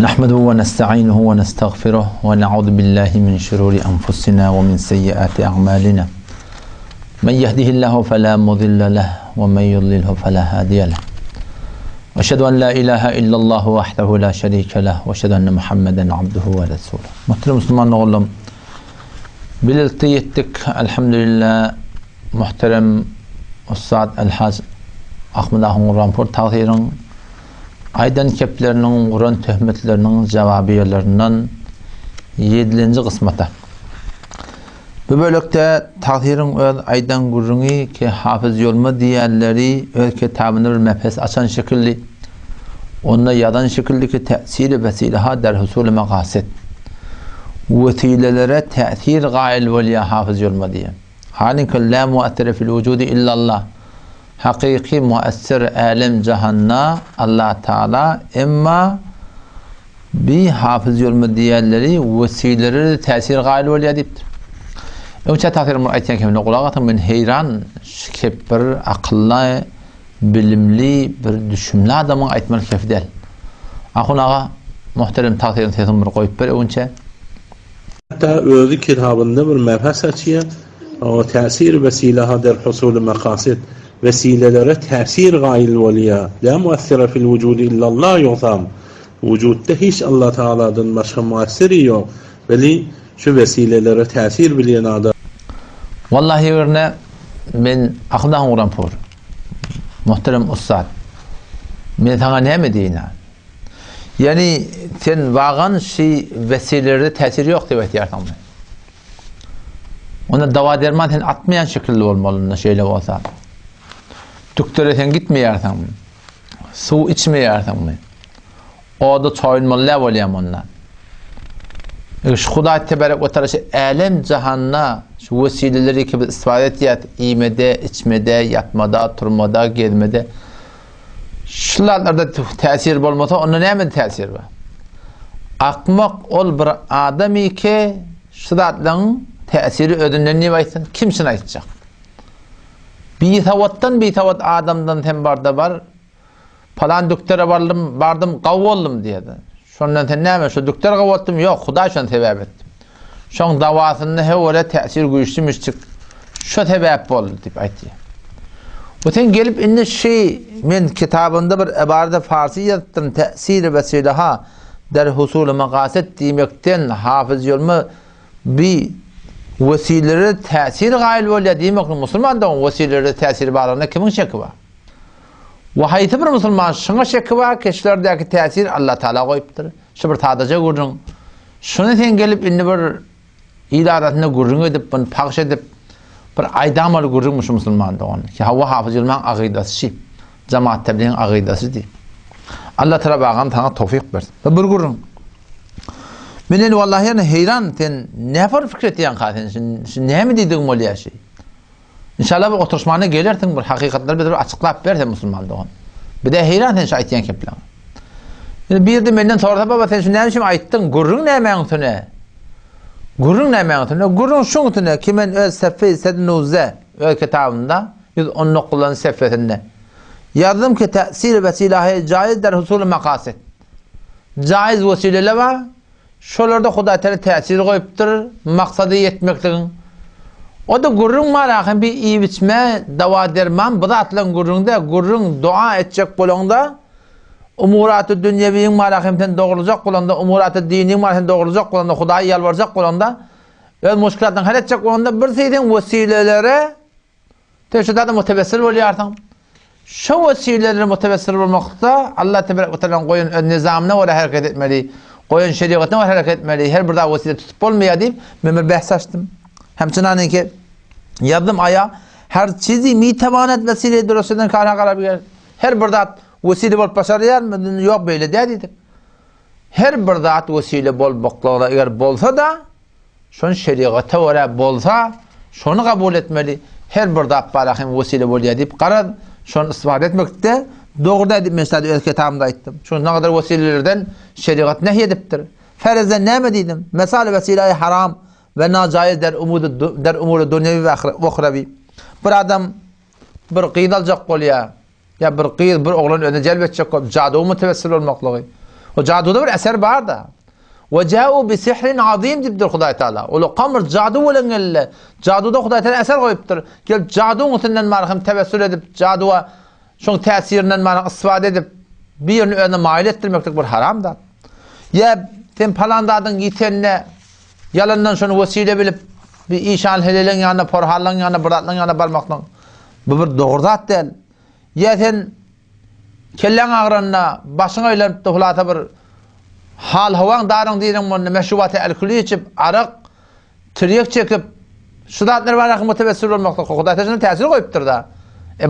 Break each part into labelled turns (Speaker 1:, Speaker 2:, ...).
Speaker 1: نحمده ونستعينه ونستغفره ونعوذ بالله من شرور أنفسنا ومن سيئات أعمالنا من يهده الله فلا مضل له ومن يضلله فلا هادي له وأشهد أن لا إله إلا الله وحده لا شريك له وأشهد أن محمدا عبده ورسوله. Muhterem Müslüman oğlum, birlikte yettik elhamdülillah. Muhterem Ustad Elhaz Ahmet Ahun Rampur tağdirin aydan keplerinin, Kur'an töhmetlerinin cevabiyelerinden 7. kısmata. Bu bölükte tağdirin öz aydan gurruni ki hafız yolma diğerleri öz kitabını bir mefes açan şekilli, onunla yadan şekilli ki tesiri vesileha der husul-i mekaset. Vesilelere tesir gail veliya hafız yolma diye. Halin la muathire fil vücudi illallah. Hakiki muessir alem cahanna Allah Teala emma bir hafız yolma diğerleri vesileleri tesir gail veliya deyiptir. Önce tahsirim ayetken kemine kulağatım ben heyran şikep bir akıllı, bilimli, bir düşünmeli adamın ayetmeli kefdel. Akun ağa muhterem tahsirin tesim bir koyup bir önce.
Speaker 2: Hatta özü kitabında bir mefes açıyor. O tesir vesileha der husul-i mekasid. Vesilelere tesir gail veliya. La muathire fil vücudi illallah yoksam. Vücutta hiç Allah Teala'dan başka muassiri yok. Veli şu vesilelere tesir bilen adam.
Speaker 1: Vallahi örne ben aklımdan uğran por. Muhterem Ustad. Ben sana ne mi diyeyim? Yani sen vagan şey vesilelerde tesir yok diye ihtiyarsan mı? Ona dava derman sen atmayan şekilde olmalı şeyle olsa. Doktora sen gitmeyersen mi? Su içmeyersen mi? O da çoğunmalı olayım ondan. Şu Huda tebarek ve teala alem cahanna şu vesileleri ki istifade etiyat yemede, içmede, yatmada, turmada, gezmede şularlarda tesir olmasa onun ne tesir var? Akmak ol bir adamı ki şulardan tesiri ödünden ne vaysın? Kimsin aytacak? Bir tavat adamdan tembarda var. Falan doktora vardım qav oldum diye. Şondan sen näme şu doktor qavatdım yok Huda şon sebep ettim. Şon davasında hevore tesir güçlümüştük. Şu sebep oldu dip aytdı. Öten gelip inne şey men kitabında bir ibarede Farsi yazdım tesir vesileha der husul-i mekaset demekten hafız yolma bir vesileleri tesir gail veliya demek Müslüman da vesileleri tesir bağlarına kimin şekli var? Vahayeti bir Müslüman şuna şekli var kişilerdeki tesir Allah Teala koyuptur. Şu bir tadaca gurrun. Şunu sen gelip inni bir idaratına gurrun edip, bunu pakş edip bir aydamalı gurrunmuş Müslüman da onu. Ki hava hafız yılman akidası şey. Cemaat tebliğin akidası değil. Allah Teala bağın sana tevfik versin. Bir gurrun. Menen vallahi yani heyran sen ne var fikret yan katen sen ne mi dedin moliya şey. İnşallah bir oturuşmana gelirsin bir hakikatleri bir açıklayıp versen Müslüman da onu. Bir de heyran sen şahit yan keplan. Yani bir de menden sorsa baba sen şu neymişim ayttın gurrun ne meğtüne? Gurrun ne meğtüne? Gurrun şuntüne kimen öz seffe sednuze öz kitabında 119 sefesinde. Yazdım ki tesir vesilehe caiz der husul-i mekasid. Caiz vesileler var. Şolarda Huda Teala tesir koyuptur, maksadı yetmekliğin. O da gurrun maraqın bir iyi biçme, dava derman, bu da atılan gurrunda, gurrun dua edecek bulanda, umurat-ı dünyeviyin maraqımdan doğrulacak bulanda, umurat-ı dinin maraqımdan doğrulacak bulanda, Huda'yı yalvaracak bulanda, öz muşkilattan hal edecek bulanda, bir şeyden vesilelere, teşhidada mutevessir oluyorsan. Şu vesileleri mutevessir olmakta, Allah Tebarek ve Teala'nın koyun öz nizamına öyle hareket etmeli. Koyun şeriatına var hareket etmeli. Her bir daha vesile tutup olmaya deyip ben bir bahs açtım. Hemçinin ki yazdım aya her çizi mitevanet vesile durusundan karar bir her bir daha vesile bol başarıya mı yok böyle dedik. Her bir daha vesile bol baklara eğer bolsa da şun şeriata var bolsa şunu kabul etmeli. Her bir daha parahim vesile bol deyip karar şunu istifade etmekte doğruda edip mesela öz kitabımda ettim. Çünkü ne kadar vesilelerden şeriat nehy ediptir. Ferzden ne mi dedim? Mesela vesile-i haram ve nacaiz der umuru dünyevi ve uhrevi. Bir adam bir qiyid alacak oluyor. Ya bir qiyid bir oğlan önüne celbedecek oluyor. Cadu mutevessir olmaklığı. O caduda bir eser var da. Ve ca'u bi sihrin azim dipdir Hudaý Taala. Ol qamr cadu bilen elle. Caduda Hudaý Taala eser goýupdyr. Gelip caduň üstünden marham tebessül edip caduwa şoň täsirinden marham istifade edip birini öňe maýil etdirmeklik bir haram da. Ya sen palandadyň ýitenne yalandan şonu vesile bilip bir işan helelen ýanyna porhallaň ýanyna biratlaň ýanyna barmakdan bu bir dogry zat däl. Ya sen kelleň agranna başyňa öýlenip tohlata bir hal hawaň daryň diýen munda meşrubaty alkuli içip arak tiryek çekip şu zatlar baraka mutebessir bolmakda Hudaý Taala täsir goýupdyr da.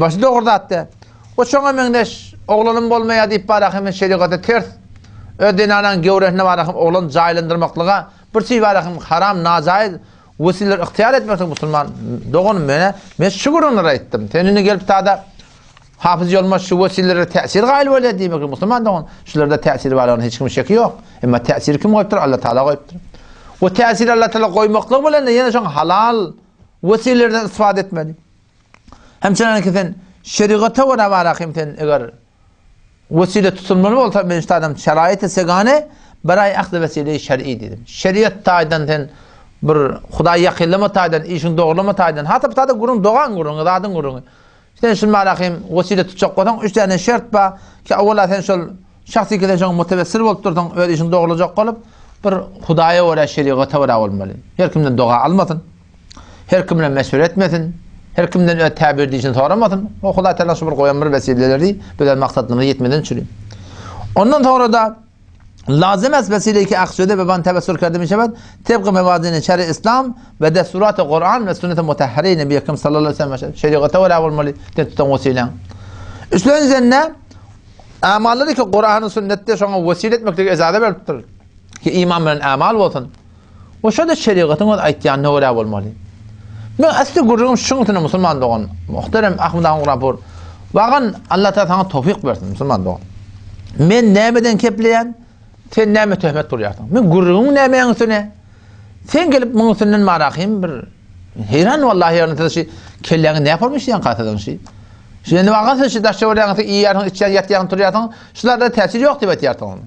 Speaker 1: Başy dogry zat däl. O şoňa meňdeş oglanym bolmaýa diýip barak hemen şerigaty ters ödinanan gewrehne barak oglan jaýlandyrmaklyga bir şey barakym haram najaýyz wesileler ihtiýar etmekde musulman dogun men şu gurunları aýtdym. Tenini gelip tada Hafız Yolmaz şu vesileleri täsir gaýyl bolýar diýmek musulman dogun. Şularda täsiri barlygyna hiç kim şeki ýok. Emma täsiri kim goýupdyr? Allah Taala goýupdyr. O täsiri Allah Taala goýmaklyk bilen ýene şoň halal wesilelerden istifade etmeli. Hemçinin sen şeriata we barakym sen eger vesile tutulmaly bolsa men şu adam şeraýaty segane baray ahd vesile şer'i dedim. Şeriat taýdan sen bir Hudaý ýakynlama taýdan, işin dogurlama taýdan, hatda bir taýda gurun dogan gurun, dadyn gurun. Sen şu barakym vesile tutjak bolsaň 3 tane şert ba ki awwala sen şol şahsy kelejek mutebessir bolup durdyň, öz işin dogurlajak bolup bir Hudaýa we şeriata we bolmaly. Her kimden doga almasyn. Her kimden meşwere etmesin. Her kimden öyle tabir diýişini soramasyn. O Hudaý Taala şu bir goýan bir wesileleri bilen maksadlaryna ýetmeden çürüýär. Ondan sonra da lazım es vesile ki akşede ve ben tebessür kerdim şebat tebqi mevazini şer'i İslam ve desurat-ı Kur'an ve sünnet-i mutahhari Nebi Ekrem sallallahu aleyhi ve sellem şeriata ve olmalı tutan vesile. Üstün üzerine amalları ki Kur'an'ın sünnette şoňa vesile etmekle izade beripdir. Ki iman bilen amal bolsun. O şoda şeriatın o aýtýanyna göre bolmaly. Men asli gurrun şuňa musulman dogan. Muhterem Ahmed Ağrapur. Bagyn Allah Taala sana tawfik bersin musulman dogan. Men nämeden kepleýän sen näme töhmet durýarsyň? Men gurrun nämeň üstüne? Sen gelip muň üstünden marakym bir heyran wallahi ýa-ni täşi kelleňi näpärmiş ýan gatadan şi. Şeýle wagtda şi daşça bolýan ýa-ni içen ýatýan turýarsyň, şularda täsir ýok diýip aýtýarsyň.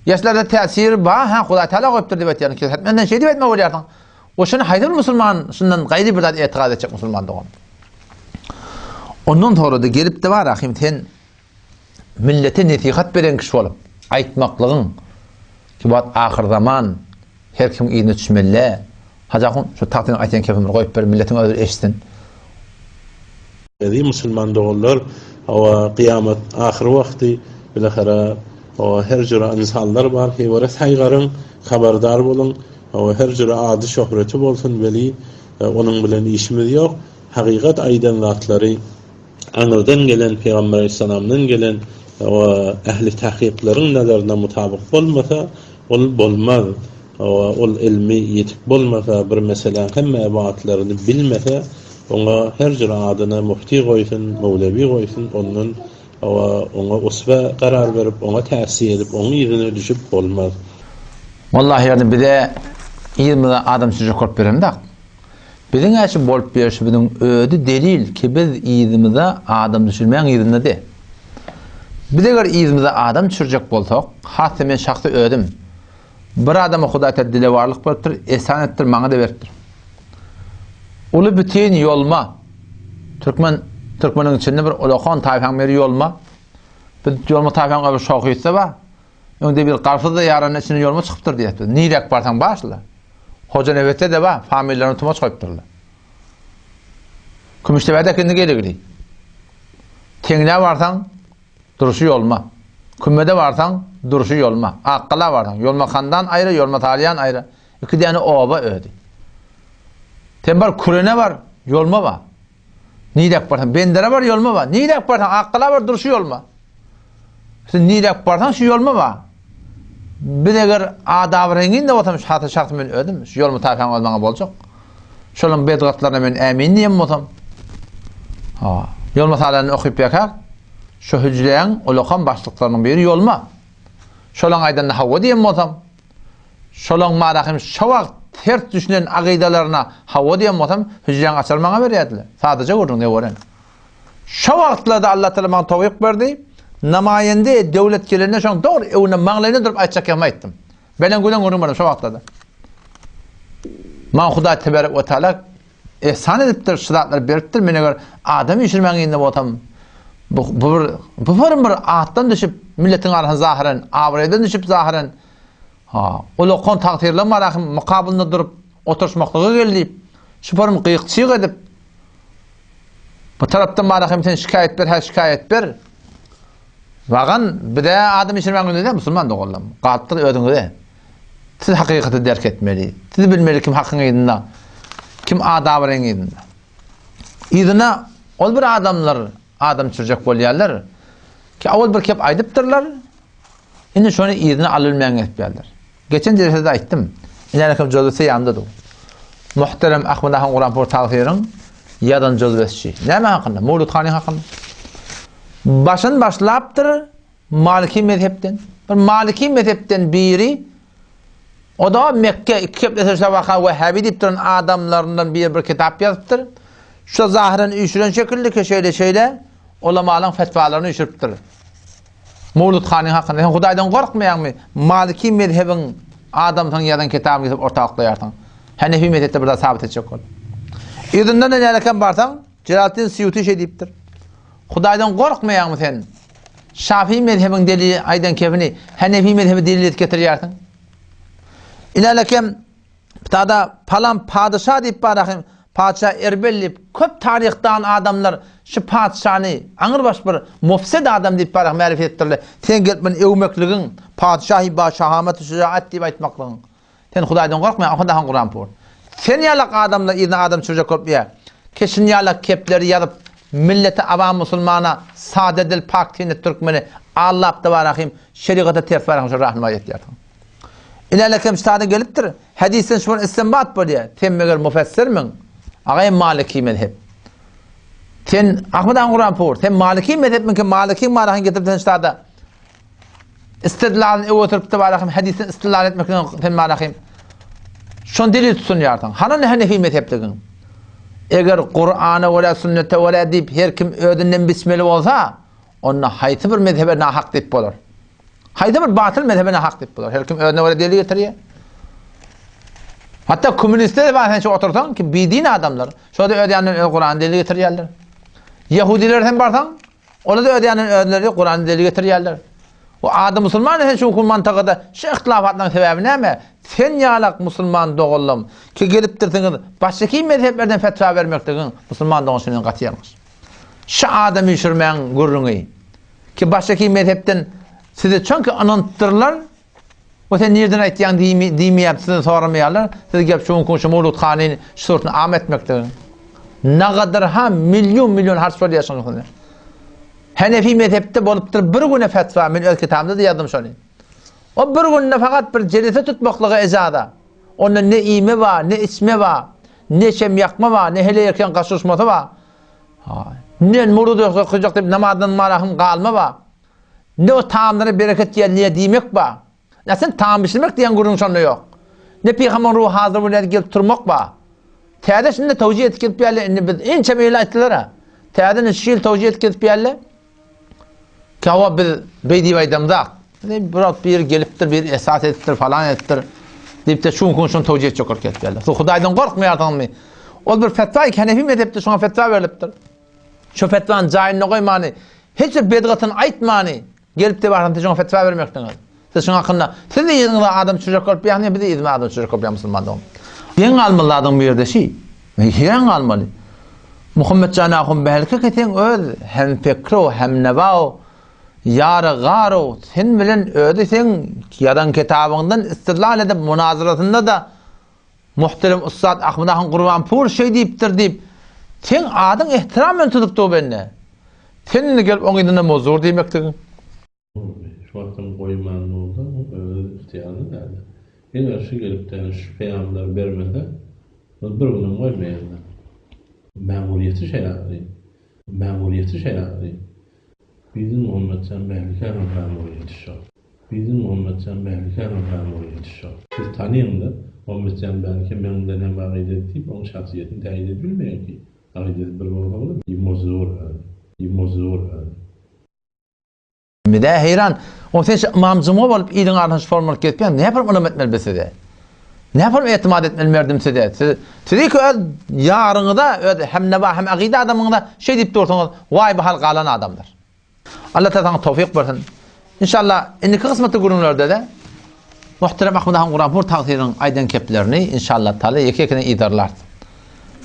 Speaker 1: Ýaşlarda täsir bar, ha Hudaý Taala goýupdyr diýip aýtýarsyň ki, menden şeý diýip etme bolýarsyň. O şunu haýdyr musulman, şundan gaýry bir zat etiqad etjek musulman dogan. Ondan sonra da gelip de barakym sen millete nesihat beren kişi bolup aýtmaklygyň ki bu ahir zaman her kim iýine düşmeli. Hajakyn şu taýdan aýtan kepim goýup ber milletin özü eşitsin.
Speaker 2: Edi musulman doganlar o kıyamet ahir wagty bilahara o her jura insanlar bar ki wara saýgaryn habardar bolun. O her jura ady şöhreti bolsun beli onun bilen işimiz ýok. Hakykat aýdan zatlary anardan gelen Peygamber Aleyhisselam'dan gelen o ehli tahqiqlaryň nazarına mutabık bolmasa ol bolmaz. Ol ilmi ýetik bolmasa bir mesele hemme ebatlaryny bilmese ona her jura adyna mufti goýsun, mevlevi goýsun, onun ona usba karar berip ona täsir edip onu ýerine düşüp bolmaz.
Speaker 1: Wallahi ýa-ni bize 20 adam süýjek görüp berende. Biziň äşi bolup berişi biziň ödü delil ki biz ýerimize adam düşürmeýän ýerinde de. Biz eger ýerimize adam düşürjek bolsak, hatda men şahsy ödüm. Bir adama Hudaý Taala dilewarlyk beripdir, esanetdir, maňa da beripdir. Ulu bütün ýolma Türkmeniň içinde bir Olakan taýpan beri ýolma. Bir ýolma taýpan bir şoýysa ba, öňde bir garfyzda ýaranyň içine ýolma çykypdyr diýipdir. Nirek barsaň başla. Hoca nebette de ba, familiýalaryny tuma çykypdyrlar. Kümüştebäde kindi gelegdi. Teňne barsaň duruşy ýolma. Kümmede barsaň duruşy ýolma. Akkala barsaň ýolma kandan aýry, ýolma talyan aýry. Iki däne oba ödi. Tembar kurene var, ýolma ba. Nirek barsaň bendere var, ýolma ba. Nirek barsaň akkala var, duruşy ýolma. Sen nirek barsaň şu ýolma ba. Bir eger adab renginde otamyş hata şart men ödüm. Şu ýolma taýpan bolmaňa boljak. Şolaryň bedgatlaryna men ämin diýem bolam. Ha, ýolma talanyny okyp ýakar. Şu hücreň Olakan başlyklarynyň biri ýolma. Şolaň aýdan hawa diýem bolam. Şolaň marakym şowak ters düşünen agydalaryna hawa diýem bolam. Hücreň açylmaňa berýärdiler. Sadece gurrun ne bolan. Şu wagtlarda Allah Taala maňa tawfik berdi. namayende devletçilerine şoň dogry ewne maňlaryna durup aýtjak ýamaýtdym. Belen gülen görünmedim şo wagtda. Man Huda tebarek we taala ihsan edipdir, şydatlar beripdir. Mene gör adam ýişirmäňinde botam. Bu bir atdan düşüp milletin arasına zahiren, avraydan düşüp zahiren. Olu kon takdirle marahim mukabılında durup oturuşmaklığı geldi. Şüpherim qıyıqçıyıq edip bu taraftan marahim sen şikayet ber, her şikayet ber. Vagan bir de adam işirmen de Müslüman da gollam. Qalptyk ödüňde. Siz hakykati derk etmeli. Siz bilmeli kim hakyň ýerinde, kim adab reňinde. Ýerine ol bir adamlar adam çürjek bolýarlar ki awal bir kep aýdypdyrlar. Indi şonu ýerine alylmaýan etýärler. Geçen derste aýtdym. Iňerkim jozusy ýandydy. Muhterem Ahmed Ahan Quran portalyň ýadan jozusy. Näme hakynda? Mawlud Khani hakynda. Başyn başlapdyr Maliki mezhepden. Bir Maliki mezhepden biri o da Mekke iki kepde şabaka Wahhabi diýip duran adamlarından bir kitap ýazypdyr. Şu zahiren üşüren şekilde ki şöyle ulamaların fetvalaryny üşüripdir. Mawlud Khani hakynda Hudaýdan gorkmaýarmy? Maliki mezhebiň adamyň ýadan kitabyny ýazyp ortaklaýardyň. Hanefi mezhepde burada sabit etjek bol. Ýerdinden nälekem barsaň Jalaluddin Suyuti diýipdir. Hudaýdan gorkmaýarmy sen? Şafii mezhebiň delili aýdan kefini Hanefi mezhebi delil getirýärdiň. İnalekem tada palan padişah diýip barahym Padişah Erbelli köp tarihdan adamlar şu padişahny aňyr baş bir mufsid adam diýip barah ma'rifet etdirler. Sen gelip men ewmekligiň padişahy ba şahamat şujaat diýip aýtmaklygyň. Sen Hudaýdan gorkma, ahanda han Quran por. Sen ýalak adamlar ýerine adam çürjek köp ýa. Keşin ýalak kepleri ýazyp milleti awam musulmana sade dil pak tini türkmeni Allah'ta barahim şeriata ters barahim şu rahmet etýärdiň. İnalekem ştada gelipdir. Hadisen şu istinbat bolýar. Sen meger müfessirmiň? Agay Maliki mezhep. Sen Ahmed Ahan Quran por. Sen Maliki mezhepmiň ki Maliki marahyn getiripden ştada. İstidlalny öwürtüp barahim hadisen istidlal etmekden sen marahym. Şon delil tutsunýardyň. Hanan Hanefi mezhepligiň. Eger Qur'ana we sünnete we diýip her kim ödünden bismillah bolsa, onda haýsy bir mezhebe nahak diýip bolar. Haýsy bir batyl mezhebe nahak diýip bolar. Her kim ödüne we delil getirýär. Hatta komünistler bazen şu oturtan ki bidin adamlar. Şoda ödýänden Qur'an delil getirýärler. Yahudiler hem barsan, ola da ödýänden ödleri Qur'an delil getirýärler. O adam musulman şu mantagada şu ihtilafatlaryň sebebi näme? Sen ýalak musulman dogullum ki gelip dirdiňiz başka mezheplerden fetva bermekdigiň musulman dogusynyň gatýarmyş. Şu adam ýüşürmäň gurruňy ki başka mezhepden sizi çünkü anantdyrlar. O sen nereden aýtýan diýmeýärsiň soramýarlar. Siz gep şu Mawlud Khanyň şurtny am etmekdigiň. Nagadar ha milyon harç bolýarsyň. Hanefi mezhepde bolupdyr bir güne fetva men öz kitabymda da ýazdım şonu. O bir günde fakat bir celise tutmaklygy ejada. Onda ne ime var, ne içme var, ne şem yakma var, ne hele yerken gaşuşması var. Ne murud ýokjak diýip namazdan marahym galma var. Ne o taamlara bereket ýerliýe diýmek var. Ne sen taam pişirmek diýen gurrun şonda ýok. Ne peýgamber ruh hazır bolan gelip turmak var. Täze şunda tawjih etip ýerler, indi biz ençe meýle aýtdylar. Täze şil tawjih etip ýerler. Kawa biz beýdi aýdamda. Bir gelipdir, bir esas ettir falan ettir. Deyip de şun tawjih etjek etdiler. Şu Hudaýdan gorkmaýardyňmy? Ol bir fetwa Hanefi mezhepde şoňa fetwa berilipdir. Şu fetvany jaýyna goýmany, hiç bir bedgatyny aýtmany, gelip de barham şoňa fetwa bermekdiň. Siz şoňa hakynda, siz de ýerine adam çürjek bolup ýagny biz de adam çürjek bolup musulmandyň. Ýeň almalardyň bir ýerde şi. Ýeň almaly. Muhammed Canahum belki keten öz hem fikro hem newa yar garo sen bilen öde sen ýadan kitabyňdan istidlal edip munazarasynda da muhterem ustad Ahmed Ahan Quran pur diýipdir diýip sen adyň ihtiram bilen tutup benne. Sen gelip oňyna mozur diýmekdiň.
Speaker 2: Şu wagtym goýman boldy, ihtiyarly däl. Eger şu gelip de şu peýamlar bermese, bir günden goýmaýarlar. Memuriyeti şeýle. Bizim Muhammed Can Behlikan'ın memuriyeti şu. Siz tanıyın da Muhammed Can Behlikan benimle ne var edip onun şahsiyetini teyit edilmiyor ki. Akidesi bir olur. Bir mozur.
Speaker 1: Bir de heyran. O sen imamcımı olup iyiliğin arhanış formal ketmeyen ne yaparım onu etmeli bese de? Ne yaparım etimat etmeli merdimse de? Sizi ki yarını da hem neba hem akide adamını da şey deyip dursunuz. Vay bu halka alan adamlar. Allah Teala tevfik versin. İnşallah indiki kısmetli günlerde de muhterem Ahmet Kur'an bu taqsirin aydan keplerini inşallah Teala yekekine idarlar.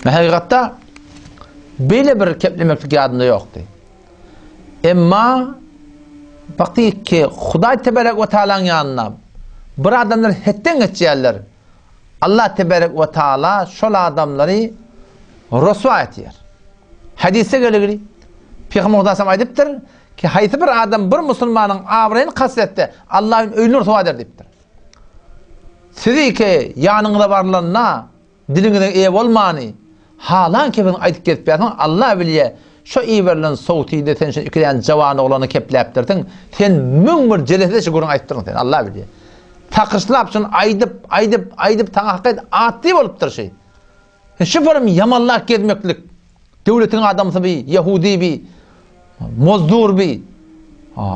Speaker 1: Hakikatte böyle bir keplemeklik adında yoktu. Emma baktık ki Huday Tebarek ve Teala'nın yanına bir adamlar hetten geçerler. Allah Tebarek ve Teala şol adamları rüsva etiyor. Hadise gelir. Peygamber Muhammad aydıptır ki haytı bir adam bir Müslümanın avrayını kastetdi. Allah'ın öylünü rüsva eder deyiptir. Sizi ki yanınızda varlarına dilinizden iyi olmani halan ki ben aydıp gelip yapın Allah biliye şu iyi verilen soğutu de sen ikiden cavanı olanı kepleptirdin sen müngür celesede şu gurun ayıptırdın sen Allah biliye takışlap şun aydıp tana hakikat ati oluptur şey şu form yamallah gelmeklik devletin adamsı bir Yahudi bir mozdur bir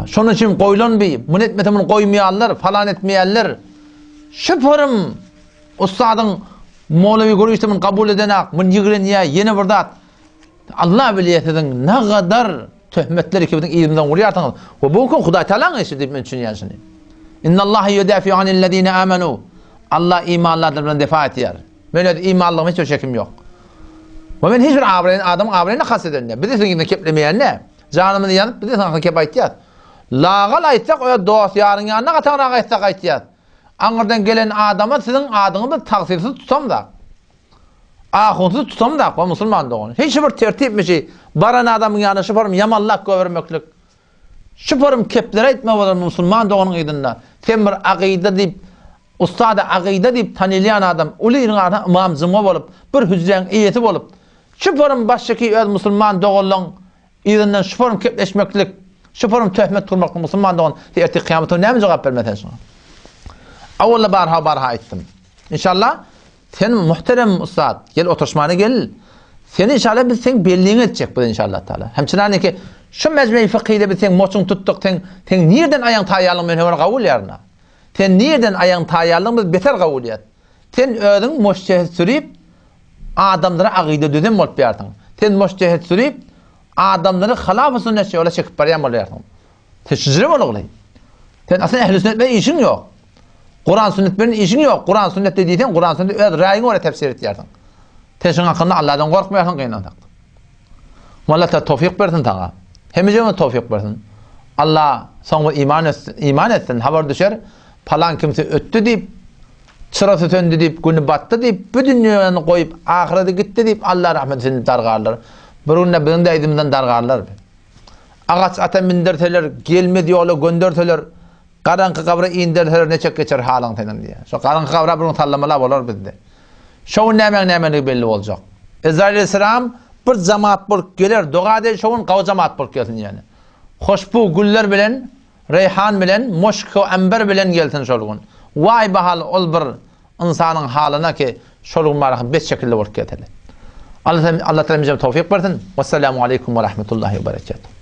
Speaker 1: şunun için koyulan bir bunu etmetemin koymayanlar falan etmeyenler şu form ustadın Moğlevi görüştümün kabul edenek, mun yigren ya yeni burdat. Allah biliyetedin ne kadar töhmetleri ki bütün ilimden vuruyorsunuz. Ve bu gün Huday Teala'nın işi deyip ben düşünüyorsun. İnna Allahi yudafi anillezine amenu. Allah imanlardan defa ediyor. Böyle imanlığım hiç o şekim yok. Ve ben hiçbir adamın avrayını kasteden ne? Bir de senin keplemeyen ne? Canımını yanıp bir de sana kep aytiyat. Lağal aytsak o dost yarın yanına katanarak aytsak aytiyat. Anırdan gelen adama sizin adınızı taksirsiz tutam da. Ahunsuz tutam da. O Müslüman da onu. Hiçbir tertip bir şey. Baran adamın yanı şu form yamallah gövermeklik. Şu form keplere etme olur Müslüman da onun idinler. Sen bir akide deyip, ustada akide deyip tanılayan adam, uluyun adam imamcımı olup, bir hücrenin iyeti olup, şu form baştaki öz Müslüman doğulun idinler şu form kepleşmeklik, şu form töhmet kurmaklık Müslüman da onun erti kıyametine ne mi cevap vermeden sonra? Avvalla barha ettim. İnşallah sen muhterem ustad gel oturuşmana gel. Seni inşallah biz sen belliğini edecek bu inşallah Teala. Hemçinane ki şu mecmui fıkhıyla biz sen moçun tuttuk sen nereden ayağın tayalın men hemen kabul yarına. Sen nereden ayağın tayalın biz beter kabul et. Sen özün moçcehet sürüp adamlara akide düzen olup yartın. Sen moçcehet sürüp adamları halaf-ı sünnet öyle çekip barayan oluyorsun. Sen şicre mi oğlum? Sen aslında ehl-i sünnetle işin yok. Kur'an sünnetlerin işin yok. Kur'an sünnet dediysen Kur'an sünnet öz rayını oraya tefsir etiyordun. Teşin hakkında Allah'tan korkmayarsın kıynadak. Vallahi tevfik versin sana. Hemiceme tevfik versin. Allah sana iman etsin. Haber düşer. Falan kimse öttü deyip, çırası söndü deyip, günü battı deyip, bütün dünyanı koyup ahirete gitti deyip Allah rahmetini dargarlar. Birine birinin de eydimden dargarlar. Ağaç ata minderteler, gelmedi yolu gönderteler. Karanlık kabra indirteler ne çok geçer halın tenin diye. Şu karanlık kabra bunun tallamalar olur bizde. Şovun nemen belli olacak. Ezrail Aleyhisselam bir cemaat bulup gelir. Doğa değil şovun kav cemaat bulup gelsin yani. Hoşbu güller bilen, reyhan bilen, moşku ember bilen gelsin şolgun. Vay bahal ol bir insanın halına ki şolgun barakın 5 şekilde bulup gelsin. Allah Teala bize tevfik versin. Vesselamu aleyküm ve rahmetullahi ve berekatuhu.